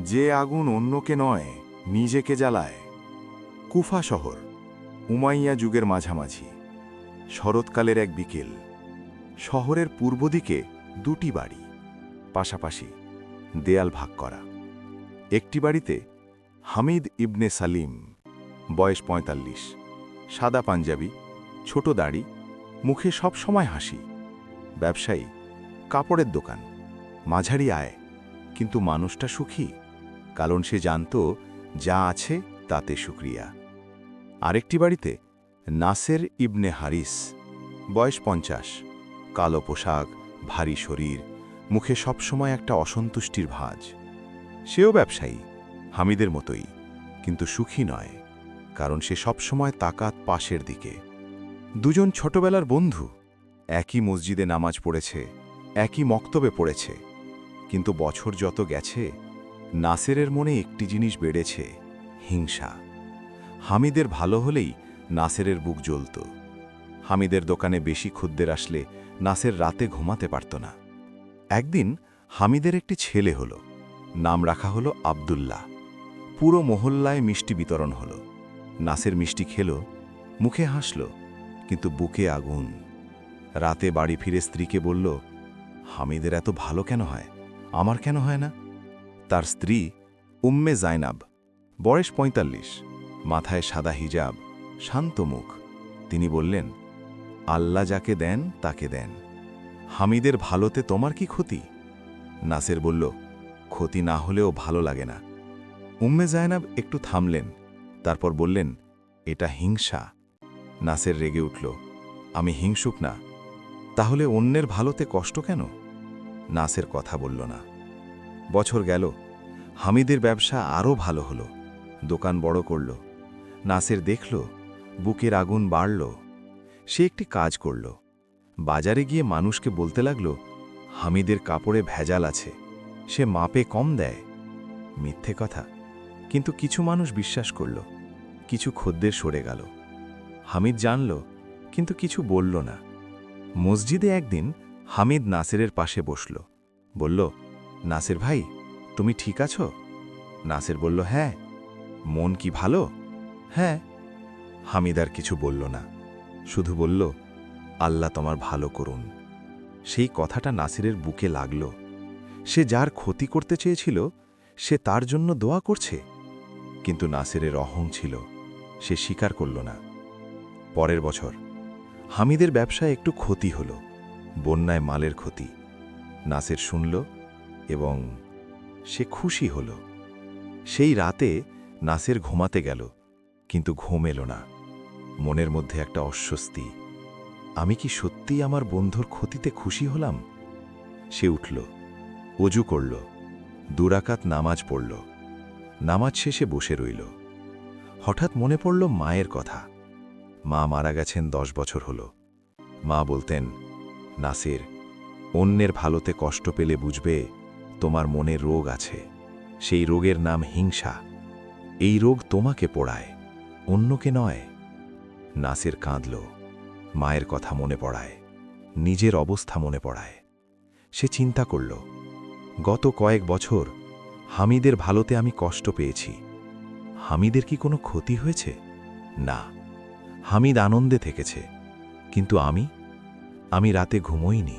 যে আগুন অন্যকে নয় নিজেকে জ্বালায়। কুফা শহর, উমাইয়া যুগের মাঝামাঝি, শরৎকালের এক বিকেল। শহরের পূর্ব দিকে দুটি বাড়ি, পাশাপাশি, দেয়াল ভাগ করা। একটি বাড়িতে হামিদ ইবনে সালিম, বয়স ৪৫, সাদা পাঞ্জাবি, ছোট দাড়ি, মুখে সব সময় হাসি। ব্যবসায়ী, কাপড়ের দোকান, মাঝারি আয়, কিন্তু মানুষটা সুখী, কারণ সে জানত যা আছে তাতে শুকরিয়া। আরেকটি বাড়িতে নাসের ইবনে হারিস, বয়স ৫০, কালো পোশাক, ভারী শরীর, মুখে সবসময় একটা অসন্তুষ্টির ভাঁজ। সেও ব্যবসায়ী, হামিদের মতোই, কিন্তু সুখী নয়, কারণ সে সবসময় তাকাত পাশের দিকে। দুজন ছোটবেলার বন্ধু, একই মসজিদে নামাজ পড়েছে, একই মক্তবে পড়েছে, কিন্তু বছর যত গেছে নাসেরের মনে একটি জিনিস বেড়েছে, হিংসা। হামিদের ভালো হলেই নাসেরের বুক জ্বলত। হামিদের দোকানে বেশি খদ্দের আসলে নাসের রাতে ঘুমাতে পারত না। একদিন হামিদের একটি ছেলে হলো, নাম রাখা হলো আব্দুল্লাহ। পুরো মহল্লায় মিষ্টি বিতরণ হলো। নাসের মিষ্টি খেল, মুখে হাসল, কিন্তু বুকে আগুন। রাতে বাড়ি ফিরে স্ত্রীকে বলল, হামিদের এত ভালো কেন হয়, আমার কেন হয় না? তার স্ত্রী উম্মে জাইনাব, বয়স ৪৫, মাথায় সাদা হিজাব, শান্ত মুখ। তিনি বললেন, আল্লাহ যাকে দেন তাকে দেন, হামিদের ভালোতে তোমার কি ক্ষতি? নাসের বলল, ক্ষতি না হলেও ভালো লাগে না। উম্মে জাইনাব একটু থামলেন, তারপর বললেন, এটা হিংসা। নাসের রেগে উঠল, আমি হিংসুক না, তাহলে অন্যের ভালোতে কষ্ট কেন? নাসের কথা বলল না। বছর গেল, হামিদের ব্যবসা আরও ভালো হলো, দোকান বড় করল। নাসের দেখল বুকের আগুন বাড়ল। সে একটি কাজ করল, বাজারে গিয়ে মানুষকে বলতে লাগল, হামিদের কাপড়ে ভেজাল আছে, সে মাপে কম দেয়। মিথ্যে কথা, কিন্তু কিছু মানুষ বিশ্বাস করল, কিছু খদ্দের সরে গেল। হামিদ জানল, কিন্তু কিছু বলল না। মসজিদে একদিন হামিদ নাসেরের পাশে বসল, বলল, নাসের ভাই, তুমি ঠিক আছো? নাসের বলল, হ্যাঁ। মন কি ভালো? হ্যাঁ। হামিদ আর কিছু বলল না, শুধু বলল, আল্লাহ তোমার ভালো করুন। সেই কথাটা নাসেরের বুকে লাগল। সে যার ক্ষতি করতে চেয়েছিল, সে তার জন্য দোয়া করছে। কিন্তু নাসেরের অহং ছিল, সে স্বীকার করল না। পরের বছর হামিদের ব্যবসায় একটু ক্ষতি হল, বন্যায় মালের ক্ষতি। নাসের শুনল এবং সে খুশি হল। সেই রাতে নাসের ঘুমাতে গেল, কিন্তু ঘুম এলো না। মনের মধ্যে একটা অস্বস্তি, আমি কি সত্যিই আমার বন্ধুর ক্ষতিতে খুশি হলাম? সে উঠল, অজু করল, ২ রাকাত নামাজ পড়ল। নামাজ শেষে বসে রইল। হঠাৎ মনে পড়ল মায়ের কথা। মা মারা গেছেন ১০ বছর হল। মা বলতেন, নাসির, অন্যের ভালোতে কষ্ট পেলে বুঝবে তোমার মনে রোগ আছে, সেই রোগের নাম হিংসা। এই রোগ তোমাকে পোড়ায়, অন্যকে নয়। নাসির কাঁদল, মায়ের কথা মনে পড়ায়, নিজের অবস্থা মনে পড়ায়। সে চিন্তা করল, গত কয়েক বছর হামিদের ভালোতে আমি কষ্ট পেয়েছি। হামিদের কি কোনো ক্ষতি হয়েছে? না, হামিদ আনন্দে থেকেছে। কিন্তু আমি রাতে ঘুমোইনি,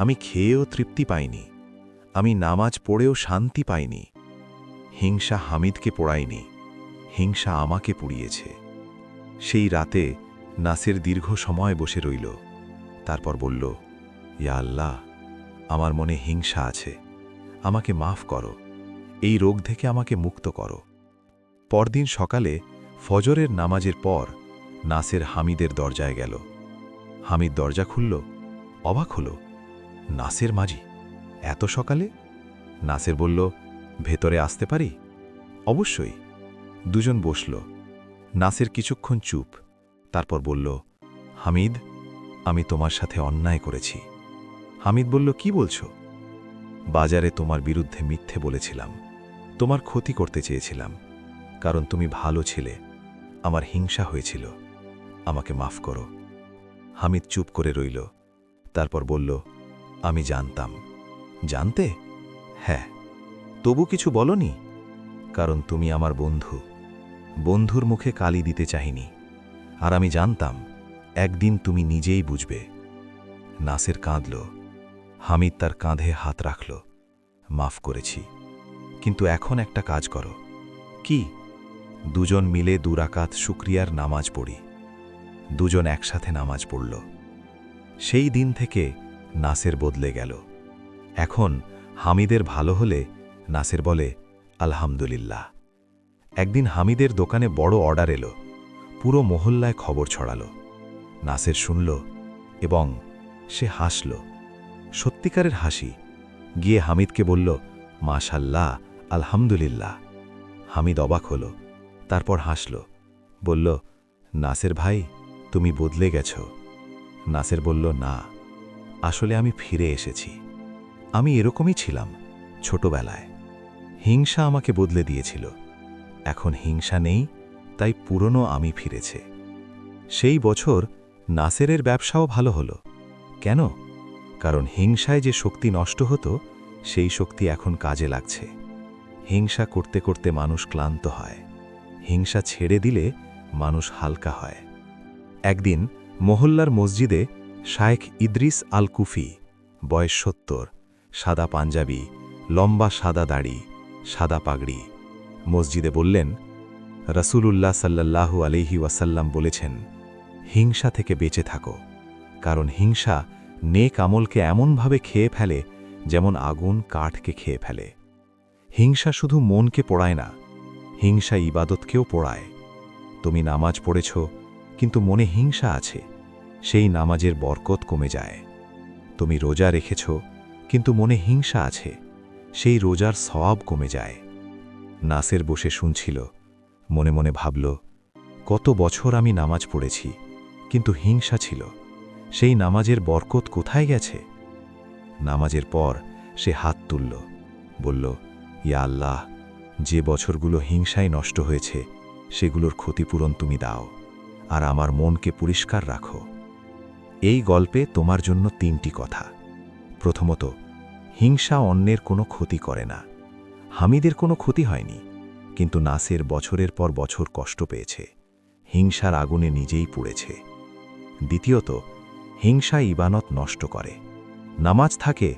আমি খেয়েও তৃপ্তি পাইনি, আমি নামাজ পড়েও শান্তি পাইনি। হিংসা হামিদকে পোড়ায়নি, হিংসা আমাকে পুড়িয়েছে। সেই রাতে নাসের দীর্ঘ সময় বসে রইল, তারপর বলল, ইয়া আল্লাহ, আমার মনে হিংসা আছে, আমাকে মাফ করো, এই রোগ থেকে আমাকে মুক্ত করো। পরদিন সকালে ফজরের নামাজের পর নাসের হামিদের দরজায় গেল। হামিদ দরজা খুলল, অবাক হল, নাসের মাঝি এত সকালে? নাসের বলল, ভেতরে আসতে পারি? অবশ্যই। দুজন বসল। নাসের কিছুক্ষণ চুপ, তারপর বলল, হামিদ, আমি তোমার সাথে অন্যায় করেছি। হামিদ বলল, কি বলছো? বাজারে তোমার বিরুদ্ধে মিথ্যে বলেছিলাম, তোমার ক্ষতি করতে চেয়েছিলাম, কারণ তুমি ভালো ছিলে, আমার হিংসা হয়েছিল, আমাকে মাফ করো। হামিদ চুপ করে রইল, তারপর বলল, আমি জানতাম। জানতে? হ্যাঁ। তবু কিছু বলনি? কারণ তুমি আমার বন্ধু। বন্ধুর মুখে কালি দিতে চাহিনি। আর আমি জানতাম একদিন তুমি নিজেই বুঝবে। নাসের কাঁদল। হামিদ তার কাঁধে হাত রাখল। মাফ করেছি, কিন্তু এখন একটা কাজ করো। কি? দুজন মিলে 2 রাকাত শুকরিয়ার নামাজ পড়ি। দুজন একসাথে নামাজ পড়ল। সেই দিন থেকে নাসের বদলে গেল। এখন হামিদের ভালো হলে নাসের বলে আলহামদুলিল্লাহ। একদিন হামিদের দোকানে বড় অর্ডার এলো। পুরো মহল্লায় খবর ছড়ালো। নাসের শুনল এবং সে হাসল, সত্যিকারের হাসি। গিয়ে হামিদকে বলল, মাশাল্লাহ, আলহামদুলিল্লাহ। হামিদ অবাক হল, তারপর হাসল, বলল, নাসের ভাই, তুমি বদলে গেছ। নাসের বলল, না, আসলে আমি ফিরে এসেছি। আমি এরকমই ছিলাম ছোটবেলায়। হিংসা আমাকে বদলে দিয়েছিল। এখন হিংসা নেই, তাই পুরনো আমি ফিরেছে। সেই বছর নাসেরের ব্যবসাও ভালো হলো। কেন? কারণ হিংসায় যে শক্তি নষ্ট হতো, সেই শক্তি এখন কাজে লাগছে। হিংসা করতে করতে মানুষ ক্লান্ত হয়। হিংসা ছেড়ে দিলে মানুষ হালকা হয়। একদিন মহল্লার মসজিদে শায়েখ ইদ্রিস আল কুফি, বয়স 70, সাদা পাঞ্জাবি, লম্বা সাদা দাড়ি, সাদা পাগড়ি, মসজিদে বললেন, রাসূলুল্লাহ সাল্লাল্লাহু আলাইহি ওয়াসাল্লাম বলেছেন, হিংসা থেকে বেঁচে থাকো, কারণ হিংসা নেক আমলকে এমনভাবে খেয়ে ফেলে যেমন আগুন কাঠকে খেয়ে ফেলে। হিংসা শুধু মনকে পোড়ায় না, হিংসা ইবাদতকেও পোড়ায়। তুমি নামাজ পড়েছ, কিন্তু মনে হিংসা আছে, সেই নামাজের বরকত কমে যায়। তুমি রোজা রেখেছ, কিন্তু মনে হিংসা আছে, সেই রোজার সওয়াব কমে যায়। নাসের বসে শুনছিল, মনে মনে ভাবল, কত বছর আমি নামাজ পড়েছি, কিন্তু হিংসা ছিল, সেই নামাজের বরকত কোথায় গেছে? নামাজের পর সে হাত তুলল, বলল, ইয়া আল্লাহ, যে বছরগুলো হিংসায় নষ্ট হয়েছে সেগুলোর ক্ষতিপূরণ তুমি দাও, আর আমার মনকে পরিষ্কার রাখো। এই গল্পে তোমার জন্য 3টি কথা। প্রথমত, হিংসা অন্যের কোনো ক্ষতি করে না। হামিদের কোনো ক্ষতি হয়নি, কিন্তু নাসের বছরের পর বছর কষ্ট পেয়েছে, হিংসার আগুনে নিজেই পুড়েছে। দ্বিতীয়ত, হিংসা ইবাদত নষ্ট করে। নামাজ থাকে,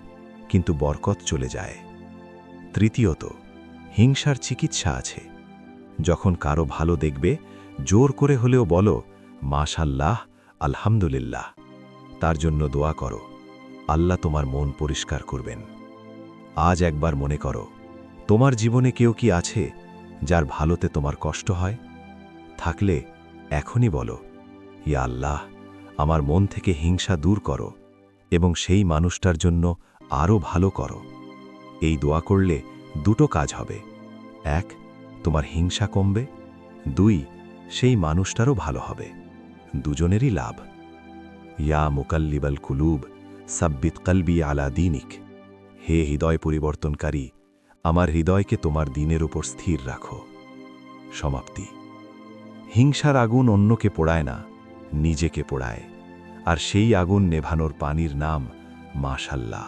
কিন্তু বরকত চলে যায়। তৃতীয়ত, হিংসার চিকিৎসা আছে। যখন কারো ভালো দেখবে, জোর করে হলেও বলো, মাশাল্লাহ, আলহামদুলিল্লাহ। তার জন্য দোয়া করো, আল্লাহ তোমার মন পরিষ্কার করবেন। আজ একবার মনে করো, তোমার জীবনে কেউ কি আছে যার ভালোতে তোমার কষ্ট হয়? থাকলে এখনই বলো, ইয়া আল্লাহ, আমার মন থেকে হিংসা দূর করো এবং সেই মানুষটার জন্য আরও ভালো করো। এই দোয়া করলে 2টো কাজ হবে। 1, তোমার হিংসা কমবে। 2, সেই মানুষটারও ভালো হবে। দুজনেরই লাভ। ইয়া মুকাল্লিবাল কুলুব, সাব্বিত কলবি আলা দীনিক। হে হৃদয় পরিবর্তনকারী, আমার হৃদয়কে তোমার দ্বীনের উপর স্থির রাখো। সমাপ্তি। হিংসার আগুন অন্যকে পোড়ায় না, নিজেকে পোড়ায়, আর সেই আগুন নেভানোর পানির নাম মাশাল্লাহ।